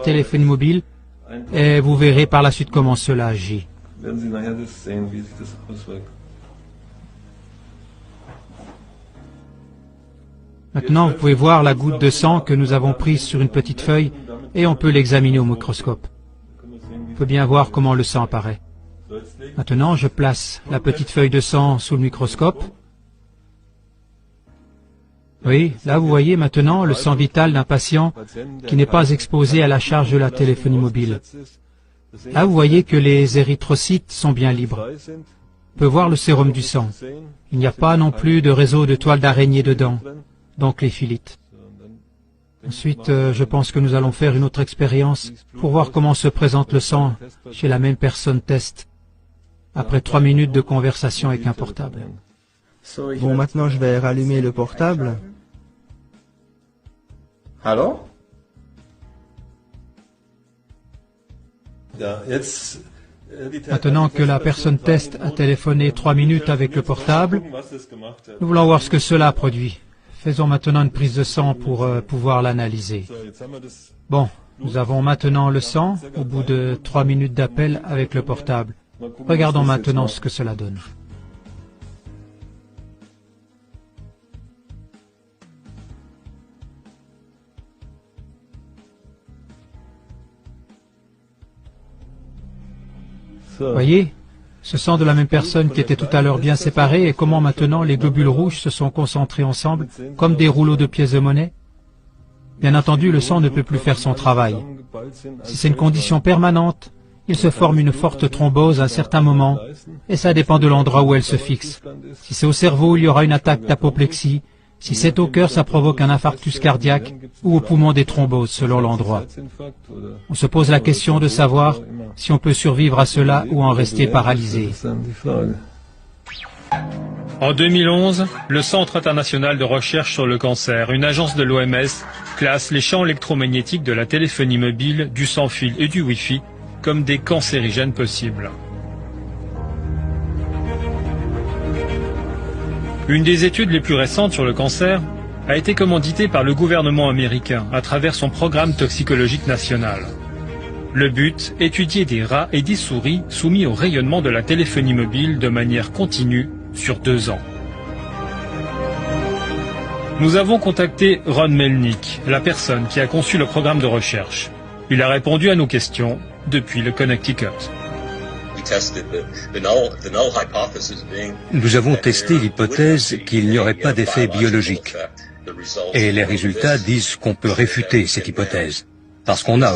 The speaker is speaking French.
téléphonie mobile et vous verrez par la suite comment cela agit. Maintenant, vous pouvez voir la goutte de sang que nous avons prise sur une petite feuille et on peut l'examiner au microscope. On peut bien voir comment le sang apparaît. Maintenant, je place la petite feuille de sang sous le microscope. Oui, là vous voyez maintenant le sang vital d'un patient qui n'est pas exposé à la charge de la téléphonie mobile. Là vous voyez que les érythrocytes sont bien libres. On peut voir le sérum du sang. Il n'y a pas non plus de réseau de toiles d'araignée dedans, donc les philites. Ensuite, je pense que nous allons faire une autre expérience pour voir comment se présente le sang chez la même personne test, après 3 minutes de conversation avec un portable. Bon, maintenant je vais rallumer le portable. Hallo? Maintenant que la personne test a téléphoné 3 minutes avec le portable, nous voulons voir ce que cela produit. Faisons maintenant une prise de sang pour pouvoir l'analyser. Bon, nous avons maintenant le sang au bout de 3 minutes d'appel avec le portable. Regardons maintenant ce que cela donne. Voyez, ce sang de la même personne qui était tout à l'heure bien séparé et comment maintenant les globules rouges se sont concentrés ensemble comme des rouleaux de pièces de monnaie. Bien entendu, le sang ne peut plus faire son travail. Si c'est une condition permanente, il se forme une forte thrombose à un certain moment et ça dépend de l'endroit où elle se fixe. Si c'est au cerveau, il y aura une attaque d'apoplexie. Si c'est au cœur, ça provoque un infarctus cardiaque ou au poumon des thromboses selon l'endroit. On se pose la question de savoir si on peut survivre à cela ou en rester paralysé. En 2011, le Centre international de recherche sur le cancer, une agence de l'OMS, classe les champs électromagnétiques de la téléphonie mobile, du sans-fil et du Wi-Fi comme des cancérigènes possibles. Une des études les plus récentes sur le cancer a été commanditée par le gouvernement américain à travers son programme toxicologique national. Le but, étudier des rats et des souris soumis au rayonnement de la téléphonie mobile de manière continue sur 2 ans. Nous avons contacté Ron Melnick, la personne qui a conçu le programme de recherche. Il a répondu à nos questions depuis le Connecticut. Nous avons testé l'hypothèse qu'il n'y aurait pas d'effet biologique. Et les résultats disent qu'on peut réfuter cette hypothèse, parce qu'on a